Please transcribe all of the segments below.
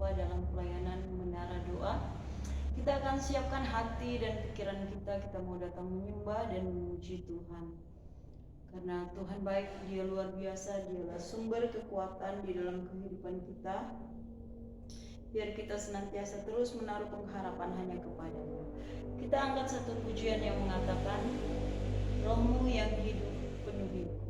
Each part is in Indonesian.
Bapa dalam pelayanan menara doa. Kita akan siapkan hati dan pikiran kita mau datang menyembah dan memuji Tuhan. Karena Tuhan baik, Dia luar biasa, Dialah sumber kekuatan di dalam kehidupan kita. Biar kita senantiasa terus menaruh pengharapan hanya kepada-Nya. Kita angkat satu pujian yang mengatakan, Roh-Mu yang hidup penuhiku.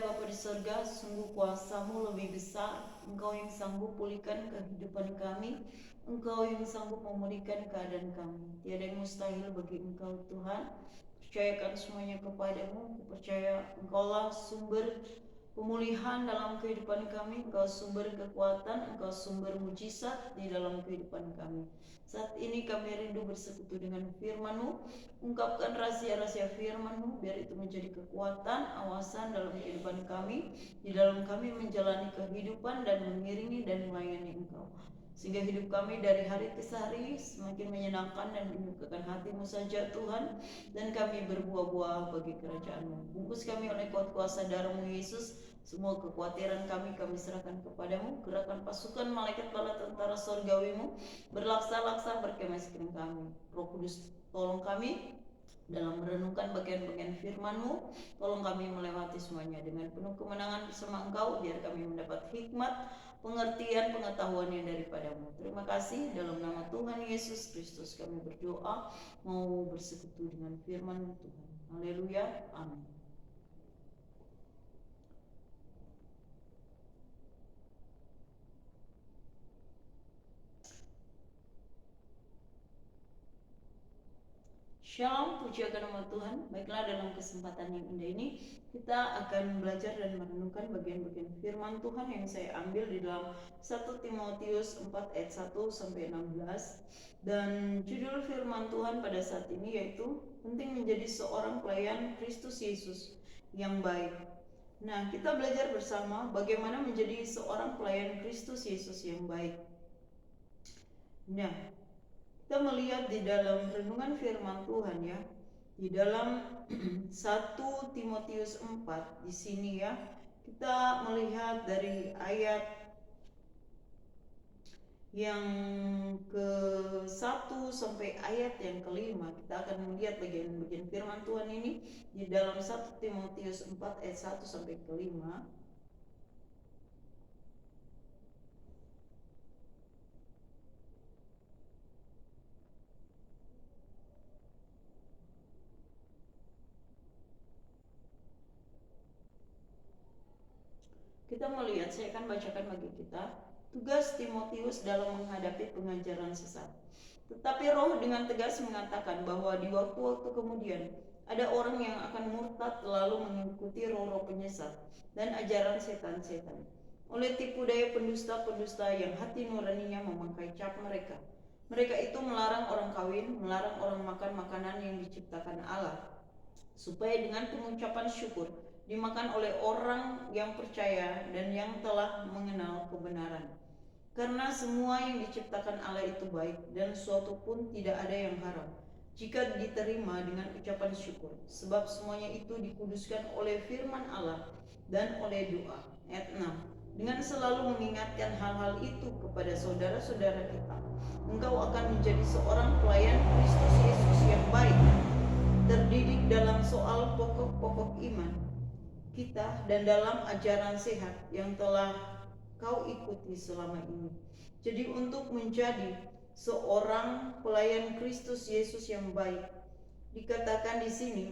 Bapa di surga, sungguh kuasa-Mu lebih besar. Engkau yang sanggup pulihkan kehidupan kami. Engkau yang sanggup memulihkan keadaan kami. Tiada yang mustahil bagi Engkau Tuhan. Percayakan semuanya kepadamu. Percaya Engkaulah sumber pemulihan dalam kehidupan kami. Engkau sumber kekuatan, Engkau sumber mujizat di dalam kehidupan kami. Saat ini kami rindu bersekutu dengan firman-Mu. Ungkapkan rahasia-rahasia firman-Mu, biar itu menjadi kekuatan, awasan dalam kehidupan kami, di dalam kami menjalani kehidupan dan mengiringi dan melayani Engkau. Sehingga hidup kami dari hari ke hari semakin menyenangkan dan menyukakan hati-Mu saja Tuhan, dan kami berbuah-buah bagi kerajaan-Mu. Bungkus kami oleh kuat kuasa darah-Mu Yesus. Semua kekhawatiran kami serahkan kepadamu. Gerakan pasukan malaikat bala tentara sorgawi-Mu berlaksa-laksa berkemah sekeliling kami. Roh Kudus, tolong kami dalam merenungkan bagian-bagian firman-Mu. Tolong kami melewati semuanya dengan penuh kemenangan bersama Engkau, biar kami mendapat hikmat, pengertian, pengetahuan yang daripada-Mu. Terima kasih, dalam nama Tuhan Yesus Kristus kami berdoa, mau bersekutu dengan firman-Mu Tuhan. Haleluya, amin. Shalom, puji akan nama Tuhan. Baiklah, dalam kesempatan yang indah ini kita akan belajar dan merenungkan bagian-bagian firman Tuhan yang saya ambil di dalam 1 Timotius 4 ayat 1 sampai 16. Dan judul firman Tuhan pada saat ini yaitu penting menjadi seorang pelayan Kristus Yesus yang baik. Nah, kita belajar bersama bagaimana menjadi seorang pelayan Kristus Yesus yang baik. Nah, kita melihat di dalam renungan firman Tuhan ya, di dalam 1 Timotius 4 di sini ya, kita melihat dari ayat yang ke-1 sampai ayat yang ke-5. Kita akan melihat bagian-bagian firman Tuhan ini di dalam 1 Timotius 4 ayat 1 sampai ke-5. Kita melihat, saya akan bacakan bagi kita. Tugas Timotius dalam menghadapi pengajaran sesat. Tetapi Roh dengan tegas mengatakan bahwa di waktu-waktu kemudian ada orang yang akan murtad lalu mengikuti roh-roh penyesat dan ajaran setan-setan. Oleh tipu daya pendusta-pendusta yang hati nuraninya memakai cap mereka. Mereka itu melarang orang kawin, melarang orang makan makanan yang diciptakan Allah, supaya dengan pengucapan syukur dimakan oleh orang yang percaya dan yang telah mengenal kebenaran. Karena semua yang diciptakan Allah itu baik, dan suatu pun tidak ada yang haram jika diterima dengan ucapan syukur, sebab semuanya itu dikuduskan oleh firman Allah dan oleh doa. Ayat 6. Dengan selalu mengingatkan hal-hal itu kepada saudara-saudara kita, engkau akan menjadi seorang pelayan Kristus Yesus yang baik, terdidik dalam soal pokok-pokok iman kita dan dalam ajaran sehat yang telah kau ikuti selama ini. Jadi untuk menjadi seorang pelayan Kristus Yesus yang baik, dikatakan di sini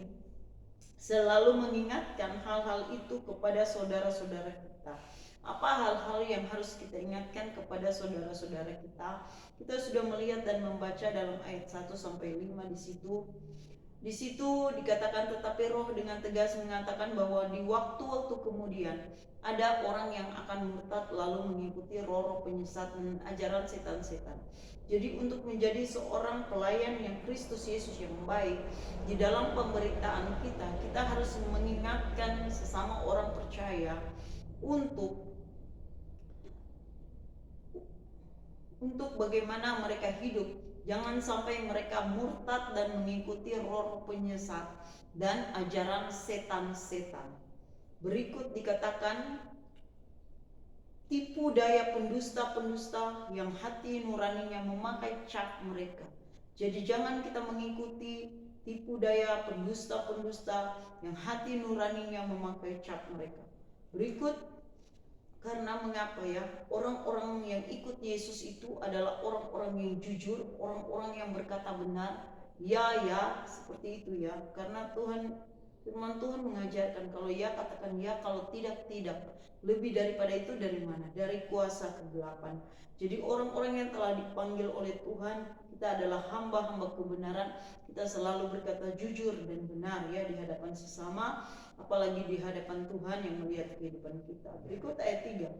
selalu mengingatkan hal-hal itu kepada saudara-saudara kita. Apa hal-hal yang harus kita ingatkan kepada saudara-saudara kita? Kita sudah melihat dan membaca dalam ayat 1 sampai 5 di situ. Di situ dikatakan, tetapi Roh dengan tegas mengatakan bahwa di waktu-waktu kemudian ada orang yang akan murtad lalu mengikuti roh-roh penyesat dan ajaran setan-setan. Jadi untuk menjadi seorang pelayan yang Kristus Yesus yang baik di dalam pemberitaan kita, kita harus mengingatkan sesama orang percaya untuk bagaimana mereka hidup. Jangan sampai mereka murtad dan mengikuti roh penyesat dan ajaran setan-setan. Berikut dikatakan, tipu daya pendusta-pendusta yang hati nuraninya memakai cap mereka. Jadi jangan kita mengikuti tipu daya pendusta-pendusta yang hati nuraninya memakai cap mereka. Berikut, karena mengapa ya, orang-orang yang ikut Yesus itu adalah orang-orang yang jujur, orang-orang yang berkata benar, ya seperti itu ya. Karena Tuhan Firman Tuhan mengajarkan kalau ya katakan ya, kalau tidak tidak. Lebih daripada itu dari mana? Dari kuasa kegelapan. Jadi orang-orang yang telah dipanggil oleh Tuhan, kita adalah hamba-hamba kebenaran. Kita selalu berkata jujur dan benar ya di hadapan sesama, apalagi di hadapan Tuhan yang melihat kehidupan kita. Berikut ayat 3.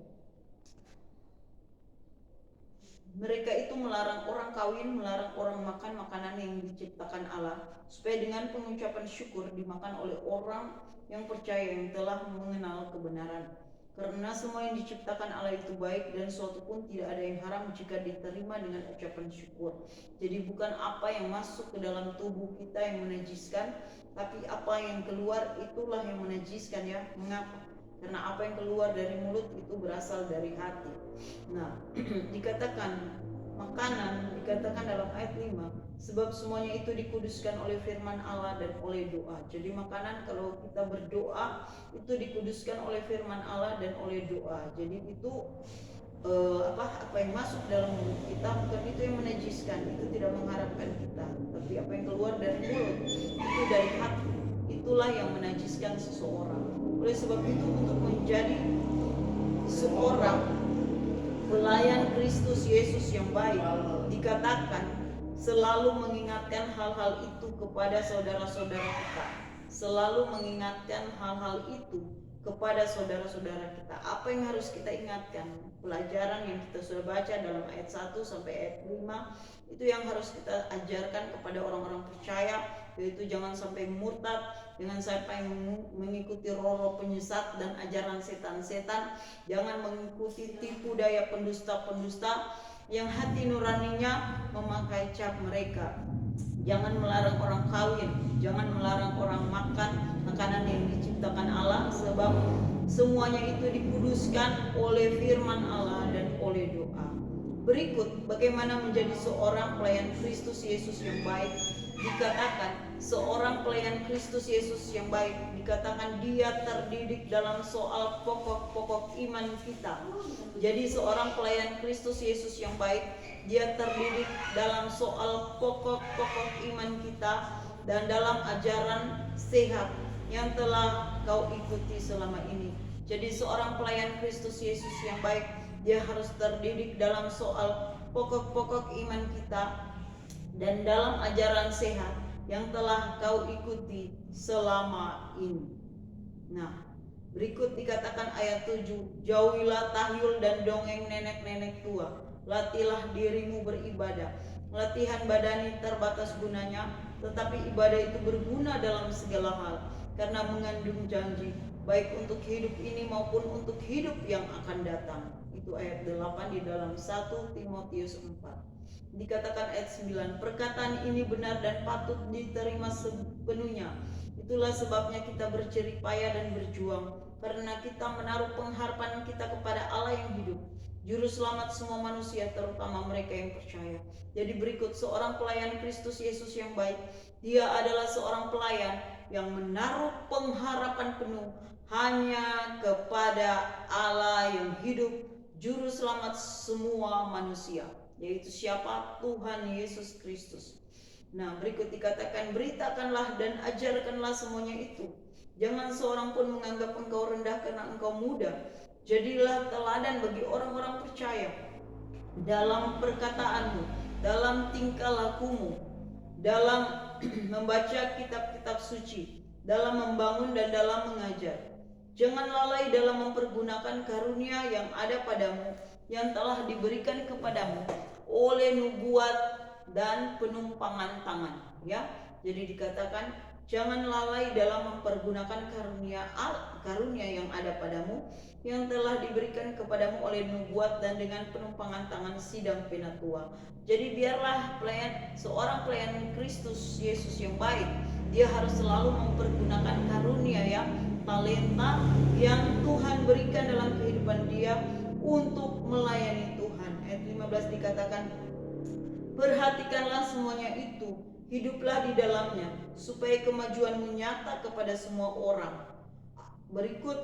Mereka itu melarang orang kawin, melarang orang makan makanan yang diciptakan Allah, supaya dengan pengucapan syukur dimakan oleh orang yang percaya, yang telah mengenal kebenaran. Karena semua yang diciptakan Allah itu baik, dan suatu pun tidak ada yang haram jika diterima dengan ucapan syukur. Jadi bukan apa yang masuk ke dalam tubuh kita yang menajiskan, tapi apa yang keluar itulah yang menajiskan ya. Mengapa? Karena apa yang keluar dari mulut itu berasal dari hati. Nah, dikatakan makanan, dikatakan dalam ayat 5, sebab semuanya itu dikuduskan oleh firman Allah dan oleh doa. Jadi makanan kalau kita berdoa itu dikuduskan oleh firman Allah dan oleh doa. Jadi itu apa yang masuk dalam mulut kita bukan itu yang menajiskan, itu tidak mengharapkan kita, tapi apa yang keluar dari mulut itu dari hati, itulah yang menajiskan seseorang. Oleh sebab itu untuk menjadi seorang pelayan Kristus Yesus yang baik, dikatakan selalu mengingatkan hal-hal itu kepada saudara-saudara kita. Selalu mengingatkan hal-hal itu kepada saudara-saudara kita. Apa yang harus kita ingatkan? Pelajaran yang kita sudah baca dalam ayat 1 sampai ayat 5, itu yang harus kita ajarkan kepada orang-orang percaya, yaitu jangan sampai murtad, jangan sampai mengikuti roh-roh penyesat dan ajaran setan-setan, jangan mengikuti tipu daya pendusta-pendusta yang hati nuraninya memakai cap mereka. Jangan melarang orang kawin, jangan melarang orang makan makanan yang diciptakan Allah, sebab semuanya itu dikuduskan oleh firman Allah dan oleh doa. Berikut bagaimana menjadi seorang pelayan Kristus Yesus yang baik. Dikatakan seorang pelayan Kristus Yesus yang baik, dikatakan dia terdidik dalam soal pokok-pokok iman kita. Jadi seorang pelayan Kristus Yesus yang baik, dia terdidik dalam soal pokok-pokok iman kita dan dalam ajaran sehat yang telah kau ikuti selama ini. Jadi seorang pelayan Kristus Yesus yang baik, dia harus terdidik dalam soal pokok-pokok iman kita dan dalam ajaran sehat yang telah kau ikuti selama ini. Nah, berikut dikatakan ayat 7, jauhilah tahyul dan dongeng nenek-nenek tua, latihlah dirimu beribadah. Latihan badani terbatas gunanya, tetapi ibadah itu berguna dalam segala hal, karena mengandung janji, baik untuk hidup ini maupun untuk hidup yang akan datang. Itu ayat 8 di dalam 1 Timotius 4. Dikatakan ayat 9, perkataan ini benar dan patut diterima sepenuhnya. Itulah sebabnya kita berjerih payah dan berjuang, karena kita menaruh pengharapan kita kepada Allah yang hidup, juru selamat semua manusia, terutama mereka yang percaya. Jadi berikut seorang pelayan Kristus Yesus yang baik, dia adalah seorang pelayan yang menaruh pengharapan penuh hanya kepada Allah yang hidup, juru selamat semua manusia, yaitu siapa? Tuhan Yesus Kristus. Nah, berikut dikatakan, beritakanlah dan ajarkanlah semuanya itu. Jangan seorang pun menganggap engkau rendah karena engkau muda. Jadilah teladan bagi orang-orang percaya dalam perkataanmu, dalam tingkah lakumu, dalam membaca kitab-kitab suci, dalam membangun dan dalam mengajar. Jangan lalai dalam mempergunakan karunia yang ada padamu, yang telah diberikan kepadamu oleh nubuat dan penumpangan tangan, ya. Jadi dikatakan jangan lalai dalam mempergunakan karunia yang ada padamu, yang telah diberikan kepadamu oleh nubuat dan dengan penumpangan tangan sidang penatua. Jadi biarlah seorang pelayan Kristus Yesus yang baik, dia harus selalu mempergunakan karunia ya, talenta yang Tuhan berikan dalam kehidupan dia untuk melayani Tuhan. Ayat 15 dikatakan, perhatikanlah semuanya itu, hiduplah di dalamnya, supaya kemajuanmu nyata kepada semua orang. Berikut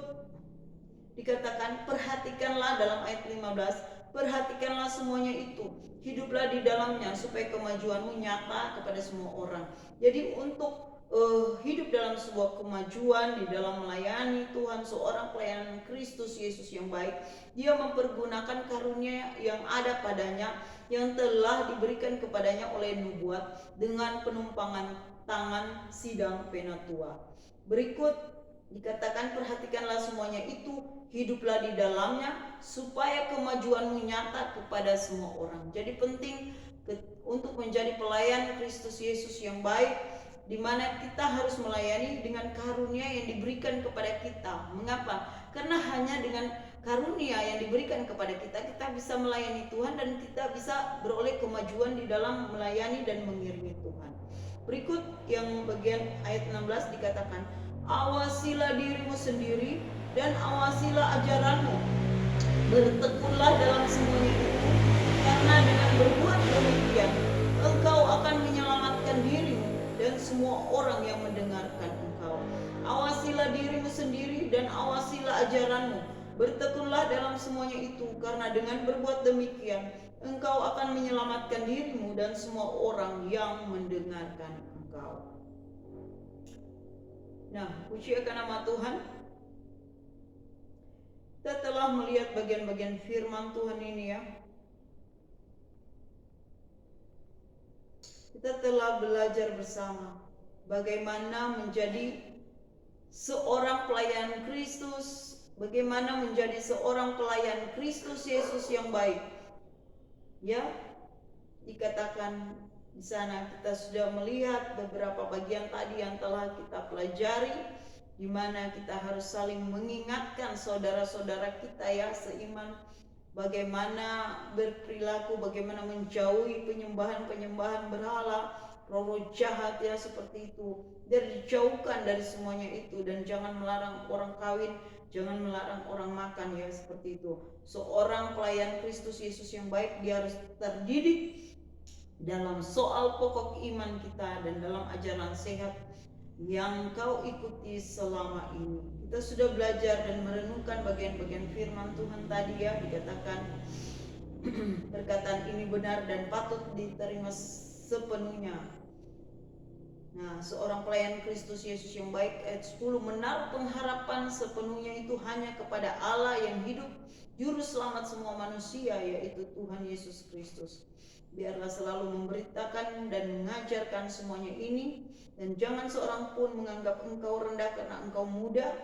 dikatakan, perhatikanlah dalam ayat 15, perhatikanlah semuanya itu, hiduplah di dalamnya, supaya kemajuanmu nyata kepada semua orang. Jadi untuk hidup dalam sebuah kemajuan di dalam melayani Tuhan, seorang pelayan Kristus Yesus yang baik. Dia mempergunakan karunia yang ada padanya, yang telah diberikan kepadanya oleh nubuat dengan penumpangan tangan sidang penatua. Berikut dikatakan, perhatikanlah semuanya itu, hiduplah di dalamnya, supaya kemajuanmu nyata kepada semua orang. Jadi penting untuk menjadi pelayan Kristus Yesus yang baik, di mana kita harus melayani dengan karunia yang diberikan kepada kita. Mengapa? Karena hanya dengan karunia yang diberikan kepada kita, kita bisa melayani Tuhan dan kita bisa beroleh kemajuan di dalam melayani dan mengiringi Tuhan. Berikut yang bagian ayat 16 dikatakan, awasilah dirimu sendiri dan awasilah ajaranmu, bertekunlah dalam semuanya itu, karena dengan berbuat demikian engkau akan menyelamatkan dirimu dan semua orang yang mendengarkan engkau. Awasilah dirimu sendiri dan awasilah ajaranmu, bertekunlah dalam semuanya itu, karena dengan berbuat demikian engkau akan menyelamatkan dirimu dan semua orang yang mendengarkan engkau. Nah, puji akan nama Tuhan. Kita telah melihat bagian-bagian firman Tuhan ini ya. Kita telah belajar bersama bagaimana menjadi seorang pelayan Kristus, bagaimana menjadi seorang pelayan Kristus Yesus yang baik. Ya, dikatakan di sana kita sudah melihat beberapa bagian tadi yang telah kita pelajari, di mana kita harus saling mengingatkan saudara-saudara kita ya seiman, bagaimana berperilaku, bagaimana menjauhi penyembahan-penyembahan berhala, roh-roh jahat ya seperti itu. Dan dijauhkan dari semuanya itu, dan jangan melarang orang kawin, jangan melarang orang makan ya seperti itu. Seorang pelayan Kristus Yesus yang baik, dia harus terdidik dalam soal pokok iman kita dan dalam ajaran sehat yang kau ikuti selama ini. Kita sudah belajar dan merenungkan bagian-bagian firman Tuhan tadi ya, dikatakan perkataan ini benar dan patut diterima sepenuhnya. Nah, seorang pelayan Kristus Yesus yang baik, ayat 10, menaruh pengharapan sepenuhnya itu hanya kepada Allah yang hidup, juru selamat semua manusia, yaitu Tuhan Yesus Kristus. Biarlah selalu memberitakan dan mengajarkan semuanya ini, dan jangan seorang pun menganggap engkau rendah karena engkau muda.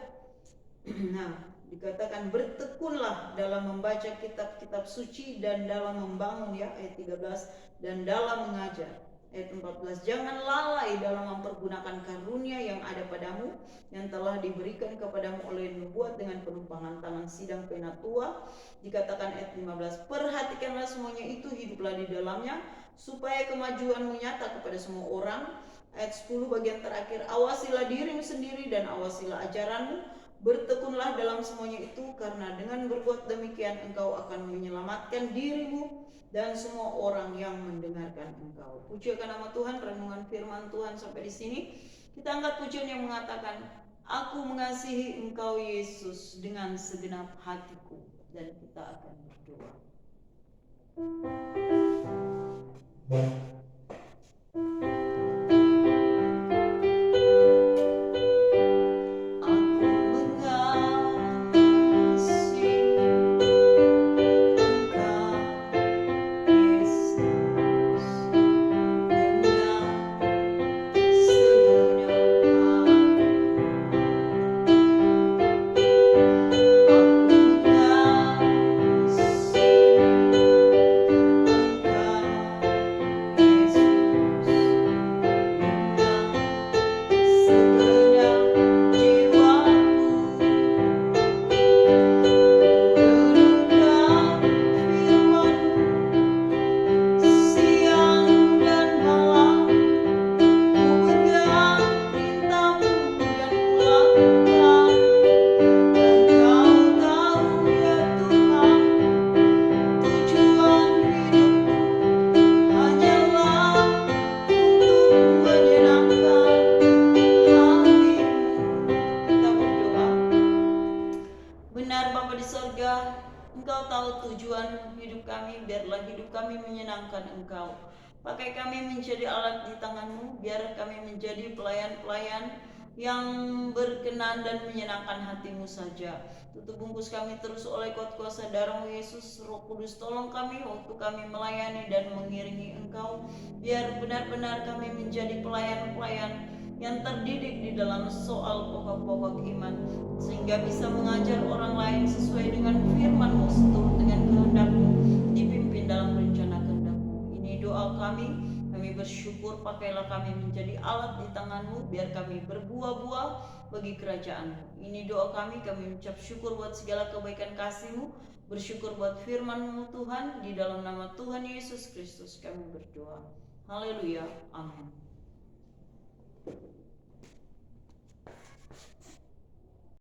Nah, dikatakan bertekunlah dalam membaca kitab-kitab suci dan dalam membangun ya, ayat 13, dan dalam mengajar. Ayat 14, jangan lalai dalam mempergunakan karunia yang ada padamu, yang telah diberikan kepadamu oleh nubuat dengan penumpangan tangan sidang penatua. Dikatakan ayat 15, perhatikanlah semuanya itu, hiduplah di dalamnya, supaya kemajuanmu nyata kepada semua orang. Ayat 10 bagian terakhir, awasilah dirimu sendiri dan awasilah ajaranmu, bertekunlah dalam semuanya itu, karena dengan berbuat demikian engkau akan menyelamatkan dirimu dan semua orang yang mendengarkan engkau. Puji akan nama Tuhan. Renungan firman Tuhan sampai di sini. Kita angkat pujian yang mengatakan, aku mengasihi engkau Yesus dengan segenap hatiku, dan kita akan berdoa. Engkau tahu tujuan hidup kami, biarlah hidup kami menyenangkan Engkau. Pakai kami menjadi alat di tangan-Mu, biar kami menjadi pelayan-pelayan yang berkenan dan menyenangkan hati-Mu saja. Tutup bungkus kami terus oleh kuat kuasa darah-Mu Yesus. Roh Kudus, tolong kami waktu kami melayani dan mengiringi Engkau, biar benar-benar kami menjadi pelayan-pelayan yang terdidik di dalam soal pokok-pokok iman, sehingga bisa mengajar orang lain sesuai dengan firman-Mu, seturut dengan kehendak-Mu, dipimpin dalam rencana kehendak-Mu. Ini doa kami bersyukur, pakailah kami menjadi alat di tangan-Mu, biar kami berbuah-buah bagi kerajaan-Mu. Ini doa kami mengucap syukur buat segala kebaikan kasih-Mu, bersyukur buat firman-Mu Tuhan, di dalam nama Tuhan Yesus Kristus kami berdoa. Haleluya, amin.